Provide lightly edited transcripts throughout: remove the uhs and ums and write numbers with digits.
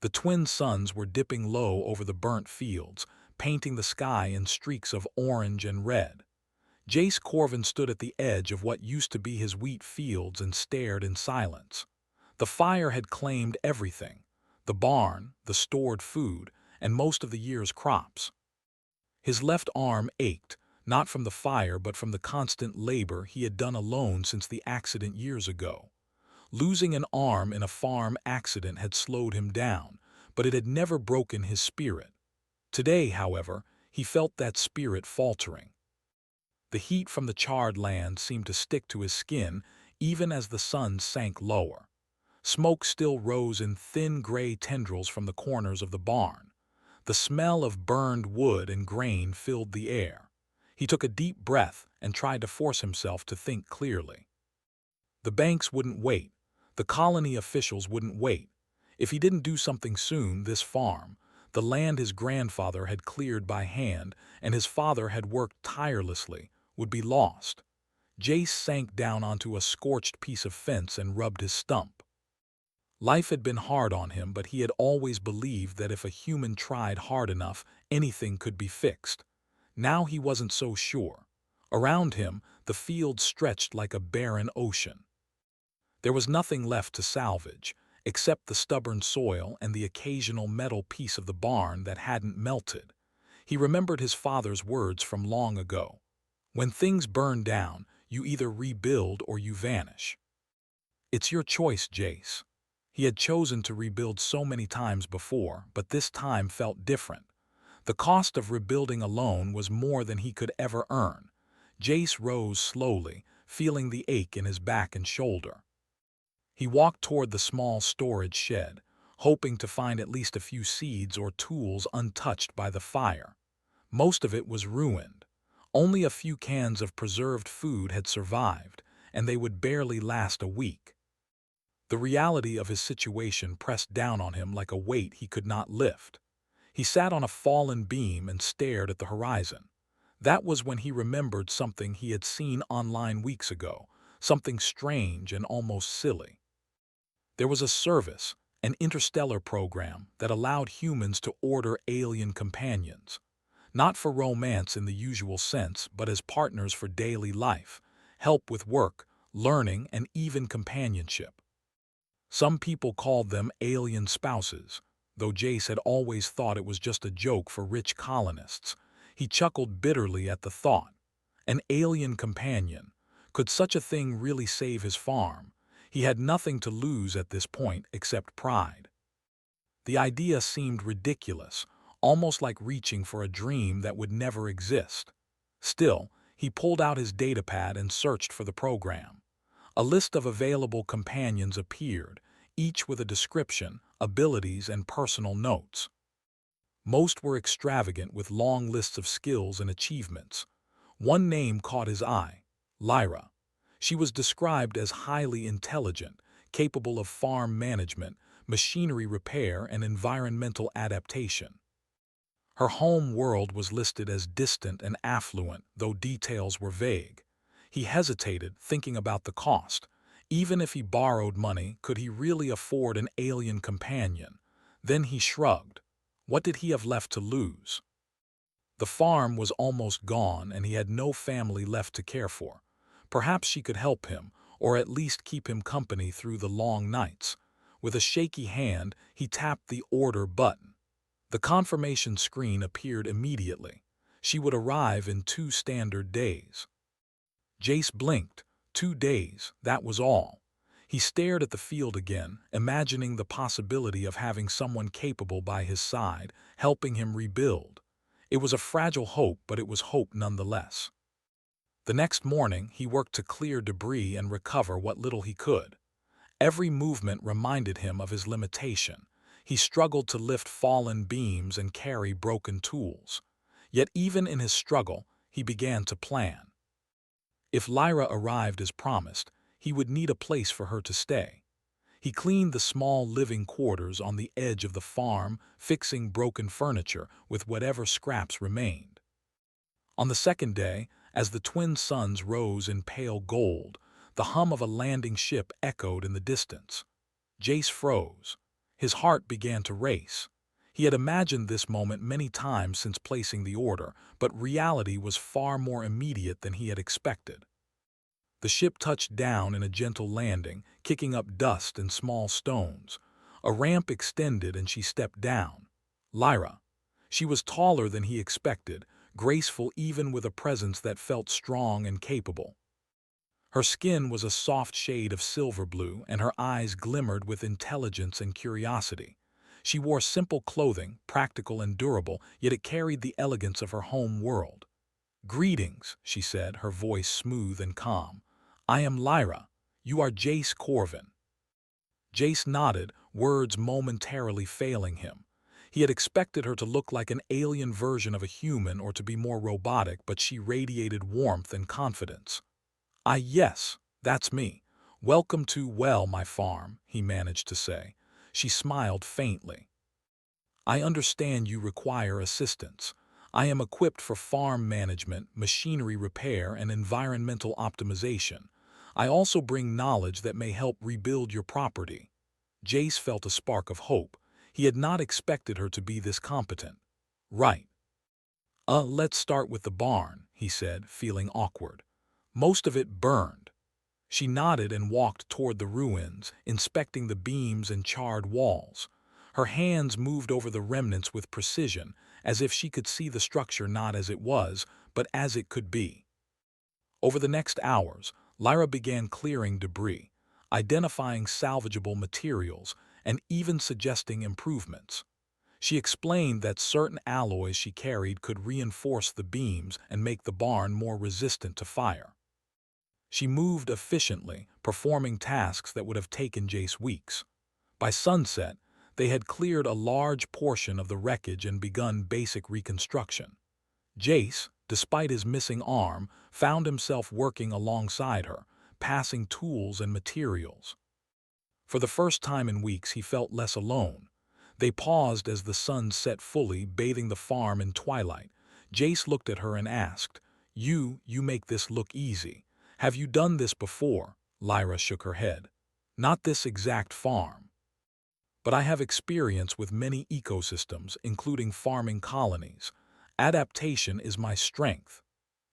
The twin suns were dipping low over the burnt fields, painting the sky in streaks of orange and red. Jace Corvin stood at the edge of what used to be his wheat fields and stared in silence. The fire had claimed everything: the barn, the stored food, and most of the year's crops. His left arm ached, not from the fire but from the constant labor he had done alone since the accident years ago. Losing an arm in a farm accident had slowed him down, but it had never broken his spirit. Today, however, he felt that spirit faltering. The heat from the charred land seemed to stick to his skin even as the sun sank lower. Smoke still rose in thin gray tendrils from the corners of the barn. The smell of burned wood and grain filled the air. He took a deep breath and tried to force himself to think clearly. The banks wouldn't wait. The colony officials wouldn't wait. If he didn't do something soon, this farm, the land his grandfather had cleared by hand and his father had worked tirelessly, would be lost. Jace sank down onto a scorched piece of fence and rubbed his stump. Life had been hard on him, but he had always believed that if a human tried hard enough, anything could be fixed. Now he wasn't so sure. Around him, the field stretched like a barren ocean. There was nothing left to salvage, except the stubborn soil and the occasional metal piece of the barn that hadn't melted. He remembered his father's words from long ago. When things burn down, you either rebuild or you vanish. It's your choice, Jace. He had chosen to rebuild so many times before, but this time felt different. The cost of rebuilding alone was more than he could ever earn. Jace rose slowly, feeling the ache in his back and shoulder. He walked toward the small storage shed, hoping to find at least a few seeds or tools untouched by the fire. Most of it was ruined. Only a few cans of preserved food had survived, and they would barely last a week. The reality of his situation pressed down on him like a weight he could not lift. He sat on a fallen beam and stared at the horizon. That was when he remembered something he had seen online weeks ago, something strange and almost silly. There was a service, an interstellar program, that allowed humans to order alien companions. Not for romance in the usual sense, but as partners for daily life, help with work, learning, and even companionship. Some people called them alien spouses, though Jace had always thought it was just a joke for rich colonists. He chuckled bitterly at the thought. An alien companion. Could such a thing really save his farm? He had nothing to lose at this point except pride. The idea seemed ridiculous, almost like reaching for a dream that would never exist. Still, he pulled out his datapad and searched for the program. A list of available companions appeared, each with a description, abilities, and personal notes. Most were extravagant with long lists of skills and achievements. One name caught his eye: Lyra. She was described as highly intelligent, capable of farm management, machinery repair, and environmental adaptation. Her home world was listed as distant and affluent, though details were vague. He hesitated, thinking about the cost. Even if he borrowed money, could he really afford an alien companion? Then he shrugged. What did he have left to lose? The farm was almost gone, and he had no family left to care for. Perhaps she could help him, or at least keep him company through the long nights. With a shaky hand, he tapped the order button. The confirmation screen appeared immediately. She would arrive in 2 standard days. Jace blinked. 2 days, that was all. He stared at the field again, imagining the possibility of having someone capable by his side, helping him rebuild. It was a fragile hope, but it was hope nonetheless. The next morning, he worked to clear debris and recover what little he could. Every movement reminded him of his limitation. He struggled to lift fallen beams and carry broken tools. Yet even in his struggle, he began to plan. If Lyra arrived as promised, he would need a place for her to stay. He cleaned the small living quarters on the edge of the farm, fixing broken furniture with whatever scraps remained. On the second day, as the twin suns rose in pale gold, the hum of a landing ship echoed in the distance. Jace froze. His heart began to race. He had imagined this moment many times since placing the order, but reality was far more immediate than he had expected. The ship touched down in a gentle landing, kicking up dust and small stones. A ramp extended and she stepped down. Lyra. She was taller than he expected, graceful even with a presence that felt strong and capable. Her skin was a soft shade of silver blue, and her eyes glimmered with intelligence and curiosity. She wore simple clothing, practical and durable, yet it carried the elegance of her home world. "Greetings," she said, her voice smooth and calm. "I am Lyra. You are Jace Corvin." Jace nodded, words momentarily failing him. He had expected her to look like an alien version of a human or to be more robotic, but she radiated warmth and confidence. Yes, that's me. Welcome to, well, my farm," he managed to say. She smiled faintly. "I understand you require assistance. I am equipped for farm management, machinery repair, and environmental optimization. I also bring knowledge that may help rebuild your property." Jace felt a spark of hope. He had not expected her to be this competent. "Right. Let's start with the barn," he said, feeling awkward. "Most of it burned." She nodded and walked toward the ruins, inspecting the beams and charred walls. Her hands moved over the remnants with precision, as if she could see the structure not as it was, but as it could be. Over the next hours, Lyra began clearing debris, identifying salvageable materials, and even suggesting improvements. She explained that certain alloys she carried could reinforce the beams and make the barn more resistant to fire. She moved efficiently, performing tasks that would have taken Jace weeks. By sunset, they had cleared a large portion of the wreckage and begun basic reconstruction. Jace, despite his missing arm, found himself working alongside her, passing tools and materials. For the first time in weeks, he felt less alone. They paused as the sun set fully, bathing the farm in twilight. Jace looked at her and asked, You make this look easy. Have you done this before?" Lyra shook her head. "Not this exact farm. But I have experience with many ecosystems, including farming colonies. Adaptation is my strength."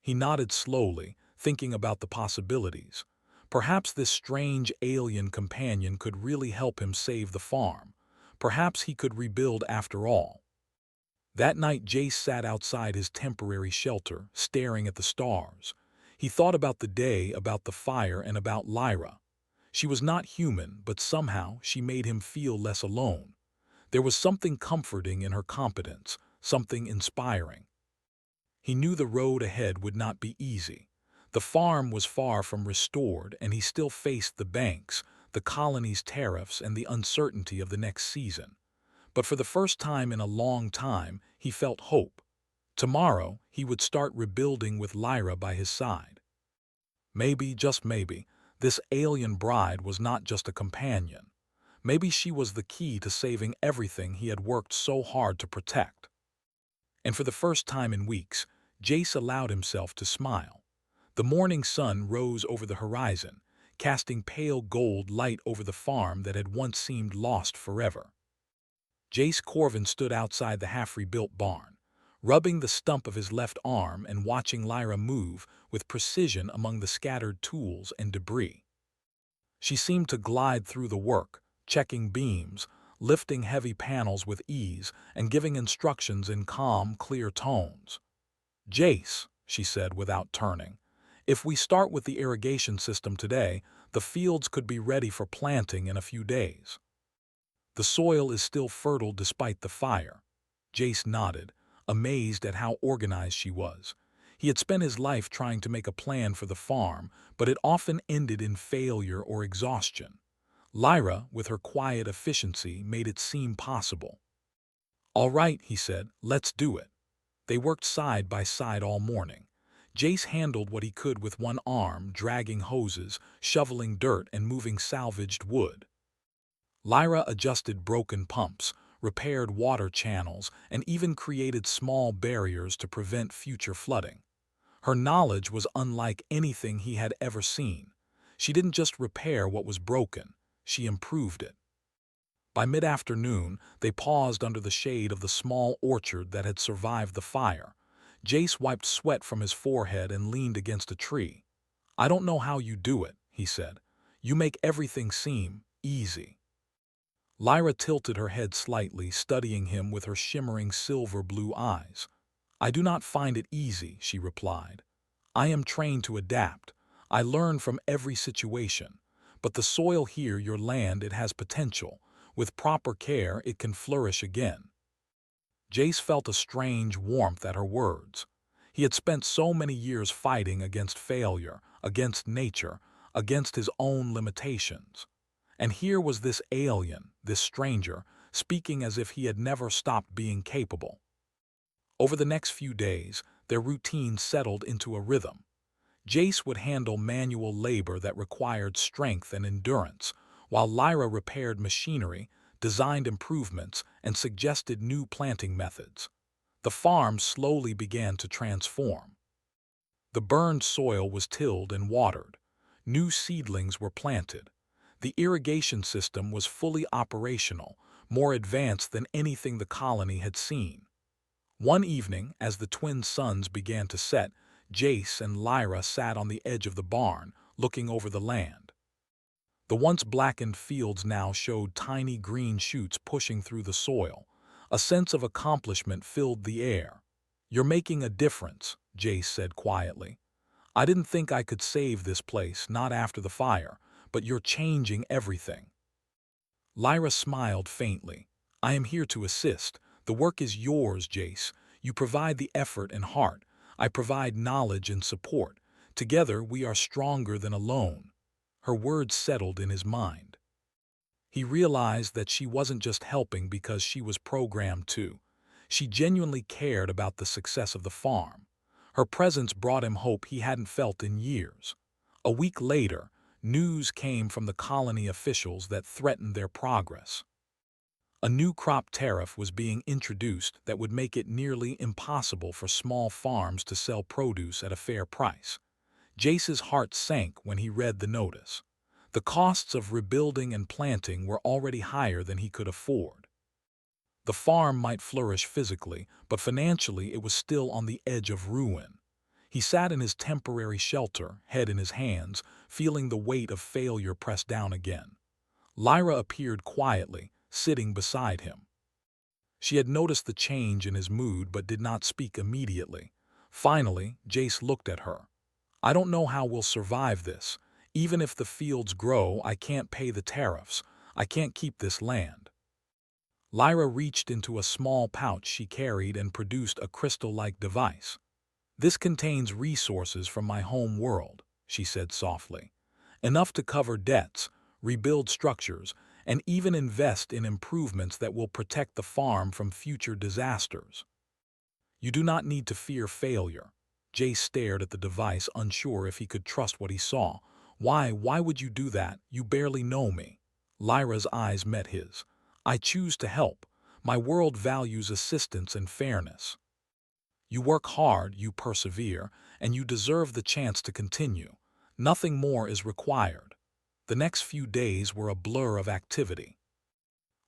He nodded slowly, thinking about the possibilities. Perhaps this strange alien companion could really help him save the farm. Perhaps he could rebuild after all. That night, Jace sat outside his temporary shelter, staring at the stars. He thought about the day, about the fire, and about Lyra. She was not human, but somehow she made him feel less alone. There was something comforting in her competence, something inspiring. He knew the road ahead would not be easy. The farm was far from restored, and he still faced the banks, the colony's tariffs, and the uncertainty of the next season. But for the first time in a long time, he felt hope. Tomorrow, he would start rebuilding with Lyra by his side. Maybe, just maybe, this alien bride was not just a companion. Maybe she was the key to saving everything he had worked so hard to protect. And for the first time in weeks, Jace allowed himself to smile. The morning sun rose over the horizon, casting pale gold light over the farm that had once seemed lost forever. Jace Corvin stood outside the half-rebuilt barn, rubbing the stump of his left arm and watching Lyra move with precision among the scattered tools and debris. She seemed to glide through the work, checking beams, lifting heavy panels with ease, and giving instructions in calm, clear tones. "Jace," she said without turning, "if we start with the irrigation system today, the fields could be ready for planting in a few days. The soil is still fertile despite the fire." Jace nodded, amazed at how organized she was. He had spent his life trying to make a plan for the farm, but it often ended in failure or exhaustion. Lyra, with her quiet efficiency, made it seem possible. "All right," he said, "let's do it." They worked side by side all morning. Jace handled what he could with one arm, dragging hoses, shoveling dirt, and moving salvaged wood. Lyra adjusted broken pumps, repaired water channels, and even created small barriers to prevent future flooding. Her knowledge was unlike anything he had ever seen. She didn't just repair what was broken, she improved it. By mid-afternoon, they paused under the shade of the small orchard that had survived the fire. Jace wiped sweat from his forehead and leaned against a tree. "I don't know how you do it," he said. "You make everything seem easy." Lyra tilted her head slightly, studying him with her shimmering silver-blue eyes. "I do not find it easy," she replied. "I am trained to adapt. I learn from every situation. But the soil here, your land, it has potential. With proper care, it can flourish again." Jace felt a strange warmth at her words. He had spent so many years fighting against failure, against nature, against his own limitations. And here was this alien, this stranger, speaking as if he had never stopped being capable. Over the next few days, their routine settled into a rhythm. Jace would handle manual labor that required strength and endurance, while Lyra repaired machinery, designed improvements, and suggested new planting methods. The farm slowly began to transform. The burned soil was tilled and watered. New seedlings were planted. The irrigation system was fully operational, more advanced than anything the colony had seen. One evening, as the twin suns began to set, Jace and Lyra sat on the edge of the barn, looking over the land. The once blackened fields now showed tiny green shoots pushing through the soil. A sense of accomplishment filled the air. "You're making a difference," Jace said quietly. "I didn't think I could save this place, not after the fire, but you're changing everything." Lyra smiled faintly. "I am here to assist. The work is yours, Jace. You provide the effort and heart. I provide knowledge and support. Together we are stronger than alone." Her words settled in his mind. He realized that she wasn't just helping because she was programmed to. She genuinely cared about the success of the farm. Her presence brought him hope he hadn't felt in years. A week later, news came from the colony officials that threatened their progress. A new crop tariff was being introduced that would make it nearly impossible for small farms to sell produce at a fair price. Jace's heart sank when he read the notice. The costs of rebuilding and planting were already higher than he could afford. The farm might flourish physically, but financially it was still on the edge of ruin. He sat in his temporary shelter, head in his hands, feeling the weight of failure press down again. Lyra appeared quietly, sitting beside him. She had noticed the change in his mood but did not speak immediately. Finally, Jace looked at her. "I don't know how we'll survive this. Even if the fields grow, I can't pay the tariffs. I can't keep this land." Lyra reached into a small pouch she carried and produced a crystal-like device. "This contains resources from my home world," she said softly. "Enough to cover debts, rebuild structures, and even invest in improvements that will protect the farm from future disasters." "You do not need to fear failure." Jace stared at the device, unsure if he could trust what he saw. Why would you do that? You barely know me." Lyra's eyes met his. "I choose to help. My world values assistance and fairness. You work hard, you persevere, and you deserve the chance to continue. Nothing more is required." The next few days were a blur of activity.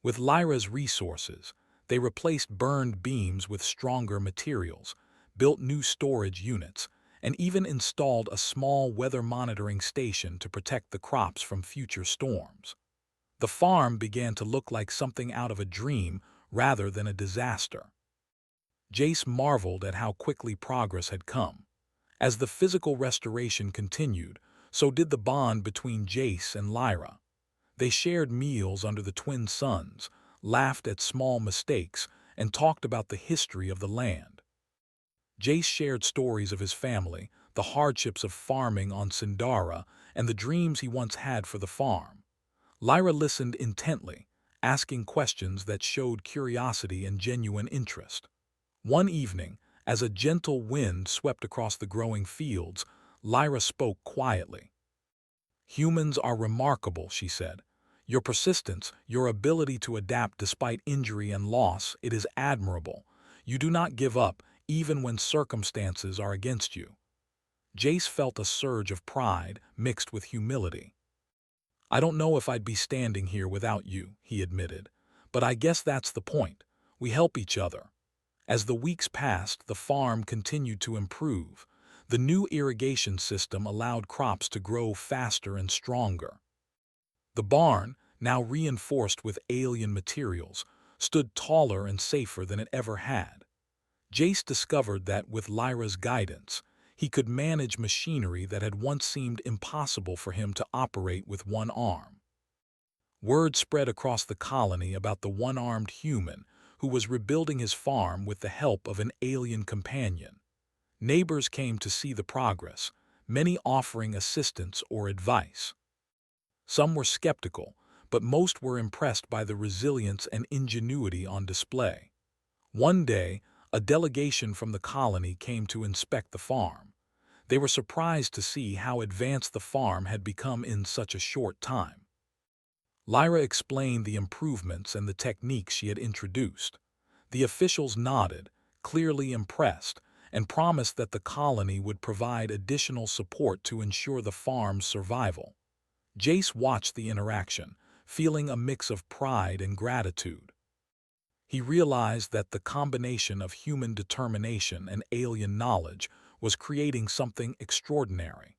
With Lyra's resources, they replaced burned beams with stronger materials, built new storage units, and even installed a small weather monitoring station to protect the crops from future storms. The farm began to look like something out of a dream rather than a disaster. Jace marveled at how quickly progress had come. As the physical restoration continued, so did the bond between Jace and Lyra. They shared meals under the twin suns, laughed at small mistakes, and talked about the history of the land. Jace shared stories of his family, the hardships of farming on Sindara, and the dreams he once had for the farm. Lyra listened intently, asking questions that showed curiosity and genuine interest. One evening, as a gentle wind swept across the growing fields, Lyra spoke quietly. "Humans are remarkable," she said. "Your persistence, your ability to adapt despite injury and loss, it is admirable. You do not give up, even when circumstances are against you." Jace felt a surge of pride mixed with humility. "I don't know if I'd be standing here without you," he admitted. But I guess that's the point. We help each other. As the weeks passed, the farm continued to improve. The new irrigation system allowed crops to grow faster and stronger. The barn, now reinforced with alien materials, stood taller and safer than it ever had. Jace discovered that with Lyra's guidance, he could manage machinery that had once seemed impossible for him to operate with one arm. Word spread across the colony about the one-armed human who was rebuilding his farm with the help of an alien companion. Neighbors came to see the progress, many offering assistance or advice. Some were skeptical, but most were impressed by the resilience and ingenuity on display. One day, a delegation from the colony came to inspect the farm. They were surprised to see how advanced the farm had become in such a short time. Lyra explained the improvements and the techniques she had introduced. The officials nodded, clearly impressed, and promised that the colony would provide additional support to ensure the farm's survival. Jace watched the interaction, feeling a mix of pride and gratitude. He realized that the combination of human determination and alien knowledge was creating something extraordinary.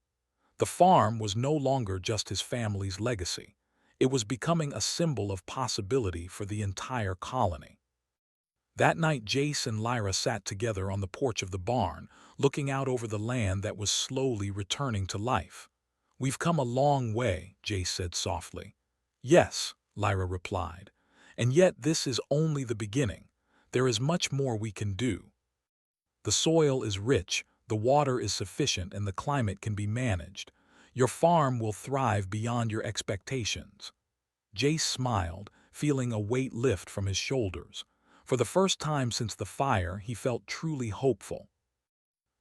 The farm was no longer just his family's legacy. It was becoming a symbol of possibility for the entire colony. That night, Jace and Lyra sat together on the porch of the barn, looking out over the land that was slowly returning to life. "We've come a long way," Jace said softly. "Yes," Lyra replied. "And yet this is only the beginning. There is much more we can do. The soil is rich, the water is sufficient, and the climate can be managed. Your farm will thrive beyond your expectations." Jace smiled, feeling a weight lift from his shoulders. For the first time since the fire, he felt truly hopeful.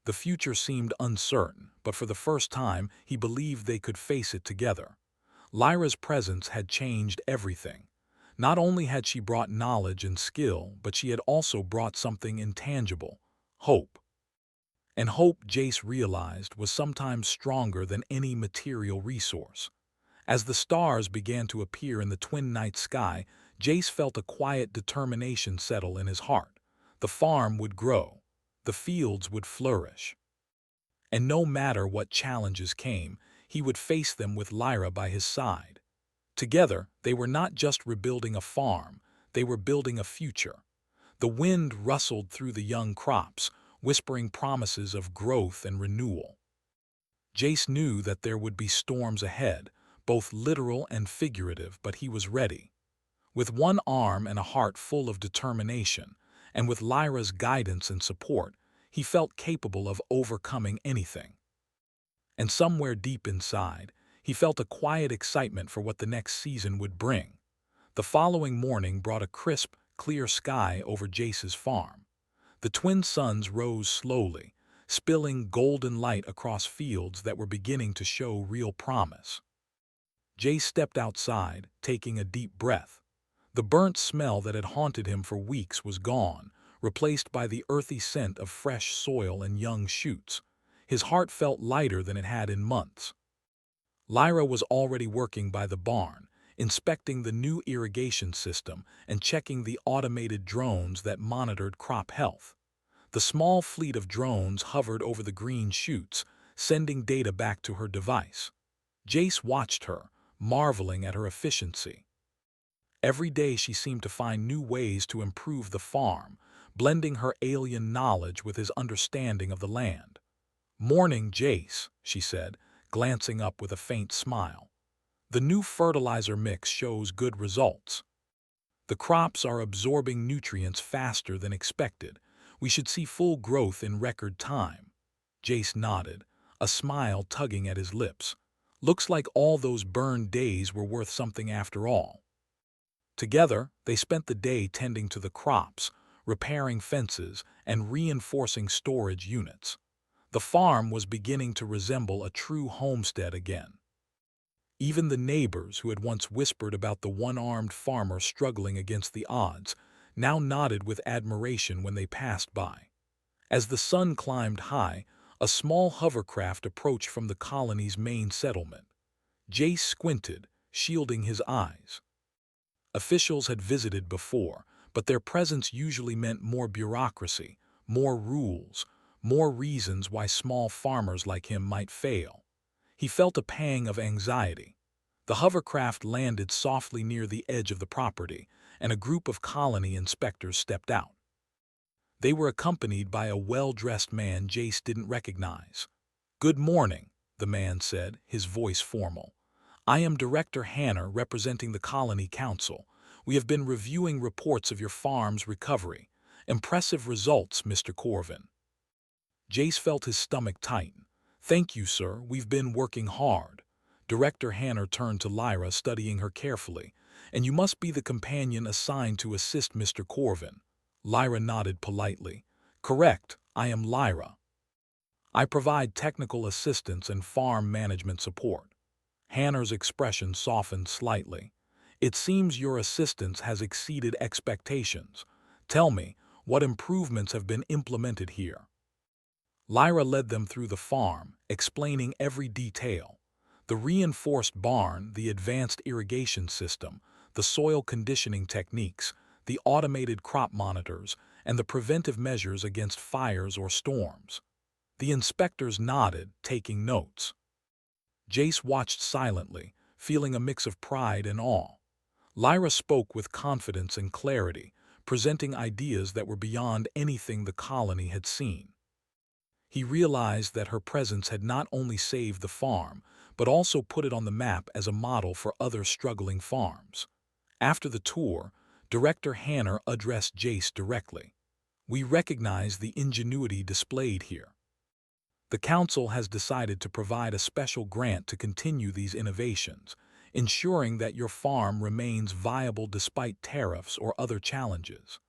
The future seemed uncertain, but for the first time, he believed they could face it together. Lyra's presence had changed everything. Not only had she brought knowledge and skill, but she had also brought something intangible: hope. And hope, Jace realized, was sometimes stronger than any material resource. As the stars began to appear in the twin night sky, Jace felt a quiet determination settle in his heart. The farm would grow. The fields would flourish. And no matter what challenges came, he would face them with Lyra by his side. Together, they were not just rebuilding a farm, they were building a future. The wind rustled through the young crops, whispering promises of growth and renewal. Jace knew that there would be storms ahead, both literal and figurative, but he was ready. With one arm and a heart full of determination, and with Lyra's guidance and support, he felt capable of overcoming anything. And somewhere deep inside, he felt a quiet excitement for what the next season would bring. The following morning brought a crisp, clear sky over Jace's farm. The twin suns rose slowly, spilling golden light across fields that were beginning to show real promise. Jace stepped outside, taking a deep breath. The burnt smell that had haunted him for weeks was gone, replaced by the earthy scent of fresh soil and young shoots. His heart felt lighter than it had in months. Lyra was already working by the barn, inspecting the new irrigation system and checking the automated drones that monitored crop health. The small fleet of drones hovered over the green shoots, sending data back to her device. Jace watched her, marveling at her efficiency. Every day she seemed to find new ways to improve the farm, blending her alien knowledge with his understanding of the land. "Morning, Jace," she said, glancing up with a faint smile. "The new fertilizer mix shows good results. The crops are absorbing nutrients faster than expected. We should see full growth in record time." Jace nodded, a smile tugging at his lips. Looks like all those burned days were worth something after all. Together, they spent the day tending to the crops, repairing fences, and reinforcing storage units. The farm was beginning to resemble a true homestead again. Even the neighbors who had once whispered about the one-armed farmer struggling against the odds now nodded with admiration when they passed by. As the sun climbed high, a small hovercraft approached from the colony's main settlement. Jace squinted, shielding his eyes. Officials had visited before, but their presence usually meant more bureaucracy, more rules, more reasons why small farmers like him might fail. He felt a pang of anxiety. The hovercraft landed softly near the edge of the property, and a group of colony inspectors stepped out. They were accompanied by a well-dressed man Jace didn't recognize. "Good morning," the man said, his voice formal. "I am Director Hanner representing the Colony Council. We have been reviewing reports of your farm's recovery. Impressive results, Mr. Corvin." Jace felt his stomach tighten. "Thank you, sir. We've been working hard." Director Hanner turned to Lyra, studying her carefully. "And you must be the companion assigned to assist Mr. Corvin." Lyra nodded politely. "Correct, I am Lyra. I provide technical assistance and farm management support." Hanner's expression softened slightly. "It seems your assistance has exceeded expectations. Tell me, what improvements have been implemented here?" Lyra led them through the farm, explaining every detail. The reinforced barn, the advanced irrigation system, the soil conditioning techniques, the automated crop monitors, and the preventive measures against fires or storms. The inspectors nodded, taking notes. Jace watched silently, feeling a mix of pride and awe. Lyra spoke with confidence and clarity, presenting ideas that were beyond anything the colony had seen. He realized that her presence had not only saved the farm, but also put it on the map as a model for other struggling farms. After the tour, Director Hanner addressed Jace directly. "We recognize the ingenuity displayed here. The Council has decided to provide a special grant to continue these innovations, ensuring that your farm remains viable despite tariffs or other challenges."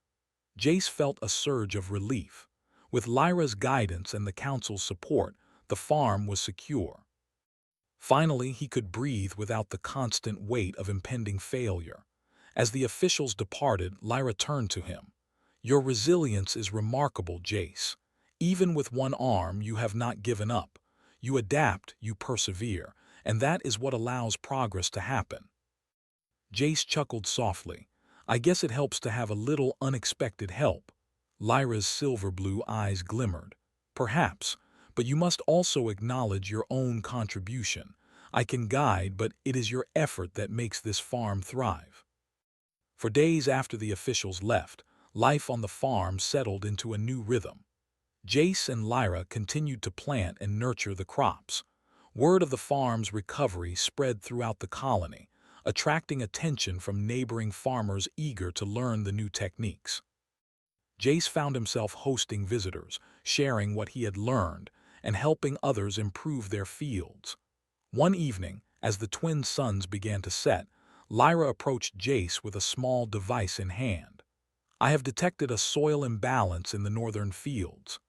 Jace felt a surge of relief. With Lyra's guidance and the Council's support, the farm was secure. Finally, he could breathe without the constant weight of impending failure. As the officials departed, Lyra turned to him. "Your resilience is remarkable, Jace. Even with one arm, you have not given up. You adapt, you persevere, and that is what allows progress to happen." Jace chuckled softly. "I guess it helps to have a little unexpected help." Lyra's silver-blue eyes glimmered. "Perhaps, but you must also acknowledge your own contribution. I can guide, but it is your effort that makes this farm thrive." For days after the officials left, life on the farm settled into a new rhythm. Jace and Lyra continued to plant and nurture the crops. Word of the farm's recovery spread throughout the colony, attracting attention from neighboring farmers eager to learn the new techniques. Jace found himself hosting visitors, sharing what he had learned, and helping others improve their fields. One evening, as the twin suns began to set, Lyra approached Jace with a small device in hand. "I have detected a soil imbalance in the northern fields.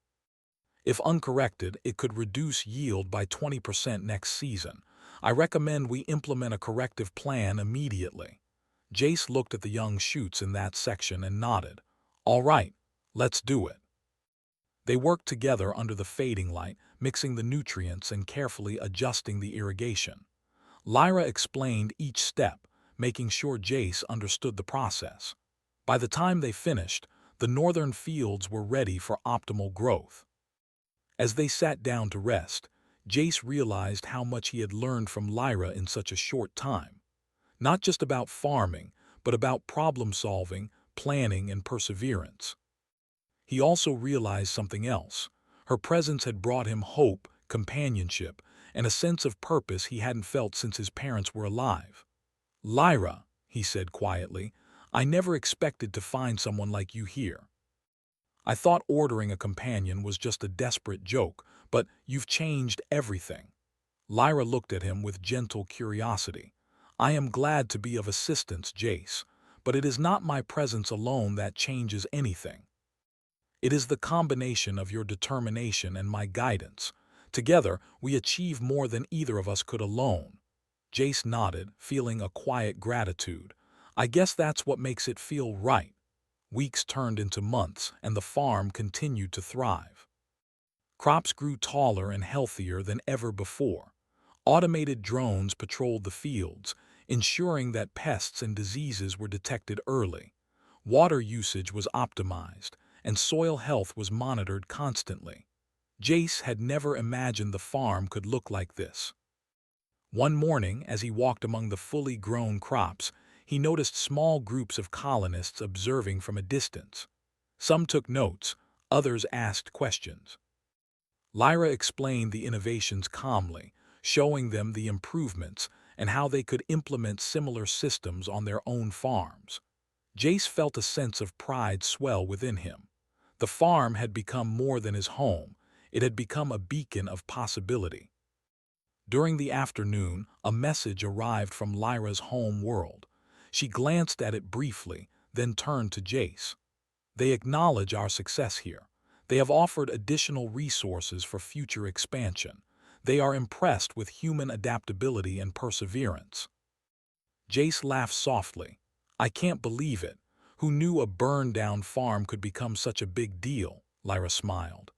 If uncorrected, it could reduce yield by 20% next season. I recommend we implement a corrective plan immediately." Jace looked at the young shoots in that section and nodded. "All right, let's do it." They worked together under the fading light, mixing the nutrients and carefully adjusting the irrigation. Lyra explained each step, making sure Jace understood the process. By the time they finished, the northern fields were ready for optimal growth. As they sat down to rest, Jace realized how much he had learned from Lyra in such a short time. Not just about farming, but about problem-solving, planning, and perseverance. He also realized something else. Her presence had brought him hope, companionship, and a sense of purpose he hadn't felt since his parents were alive. "Lyra," he said quietly, "I never expected to find someone like you here. I thought ordering a companion was just a desperate joke, but you've changed everything." Lyra looked at him with gentle curiosity. "I am glad to be of assistance, Jace, but it is not my presence alone that changes anything. It is the combination of your determination and my guidance. Together, we achieve more than either of us could alone." Jace nodded, feeling a quiet gratitude. "I guess that's what makes it feel right." Weeks turned into months, and the farm continued to thrive. Crops grew taller and healthier than ever before. Automated drones patrolled the fields, ensuring that pests and diseases were detected early. Water usage was optimized, and soil health was monitored constantly. Jace had never imagined the farm could look like this. One morning, as he walked among the fully grown crops, he noticed small groups of colonists observing from a distance. Some took notes, others asked questions. Lyra explained the innovations calmly, showing them the improvements and how they could implement similar systems on their own farms. Jace felt a sense of pride swell within him. The farm had become more than his home, it had become a beacon of possibility. During the afternoon, a message arrived from Lyra's home world. She glanced at it briefly, then turned to Jace. They acknowledge our success here. They have offered additional resources for future expansion. They are impressed with human adaptability and perseverance. Jace laughed softly. I can't believe it. Who knew a burned-down farm could become such a big deal? Lyra smiled.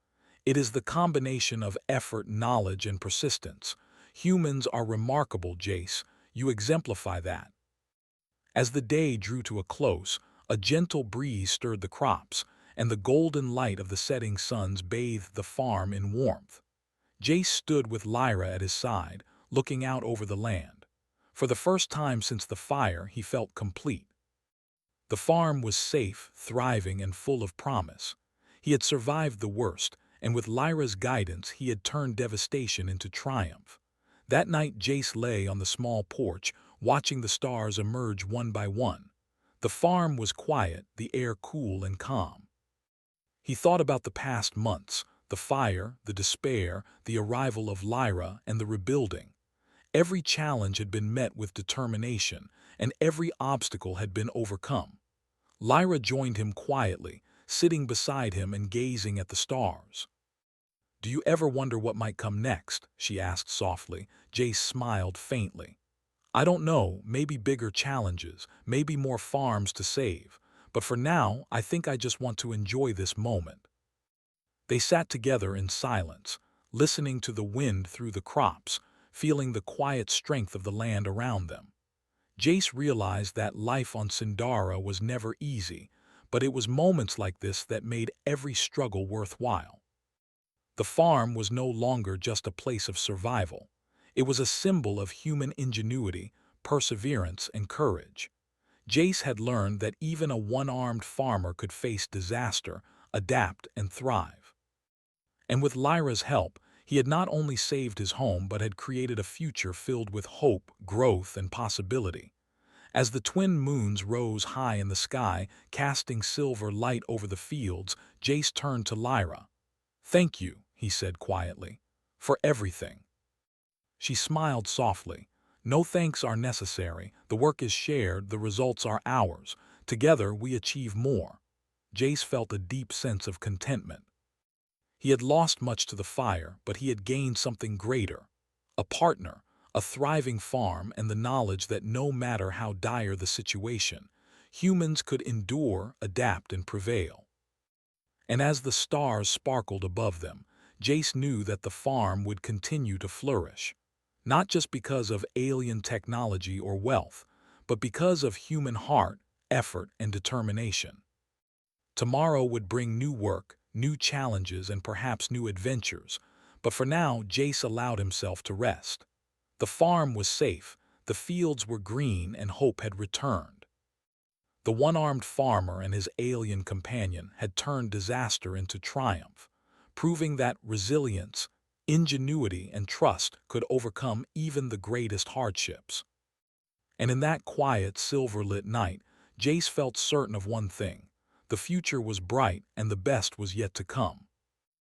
It is the combination of effort, knowledge, and persistence. Humans are remarkable, Jace. You exemplify that. As the day drew to a close, a gentle breeze stirred the crops, and the golden light of the setting suns bathed the farm in warmth. Jace stood with Lyra at his side, looking out over the land. For the first time since the fire, he felt complete. The farm was safe, thriving, and full of promise. He had survived the worst, and with Lyra's guidance he had turned devastation into triumph. That night Jace lay on the small porch, watching the stars emerge one by one. The farm was quiet, the air cool and calm. He thought about the past months, the fire, the despair, the arrival of Lyra, and the rebuilding. Every challenge had been met with determination, and every obstacle had been overcome. Lyra joined him quietly, sitting beside him and gazing at the stars. Do you ever wonder what might come next? She asked softly. Jace smiled faintly. I don't know, maybe bigger challenges, maybe more farms to save. But for now, I think I just want to enjoy this moment. They sat together in silence, listening to the wind through the crops, feeling the quiet strength of the land around them. Jace realized that life on Sindara was never easy, but it was moments like this that made every struggle worthwhile. The farm was no longer just a place of survival. It was a symbol of human ingenuity, perseverance, and courage. Jace had learned that even a one-armed farmer could face disaster, adapt, and thrive. And with Lyra's help, he had not only saved his home but had created a future filled with hope, growth, and possibility. As the twin moons rose high in the sky, casting silver light over the fields, Jace turned to Lyra. Thank you, he said quietly, for everything. She smiled softly. No thanks are necessary. The work is shared, the results are ours. Together we achieve more. Jace felt a deep sense of contentment. He had lost much to the fire, but he had gained something greater. A partner, a thriving farm, and the knowledge that no matter how dire the situation, humans could endure, adapt, and prevail. And as the stars sparkled above them, Jace knew that the farm would continue to flourish. Not just because of alien technology or wealth, but because of human heart, effort, and determination. Tomorrow would bring new work, new challenges, and perhaps new adventures, but for now Jace allowed himself to rest. The farm was safe, the fields were green, and hope had returned. The one-armed farmer and his alien companion had turned disaster into triumph, proving that resilience, ingenuity, and trust could overcome even the greatest hardships. And in that quiet, silver-lit night, Jace felt certain of one thing. The future was bright and the best was yet to come.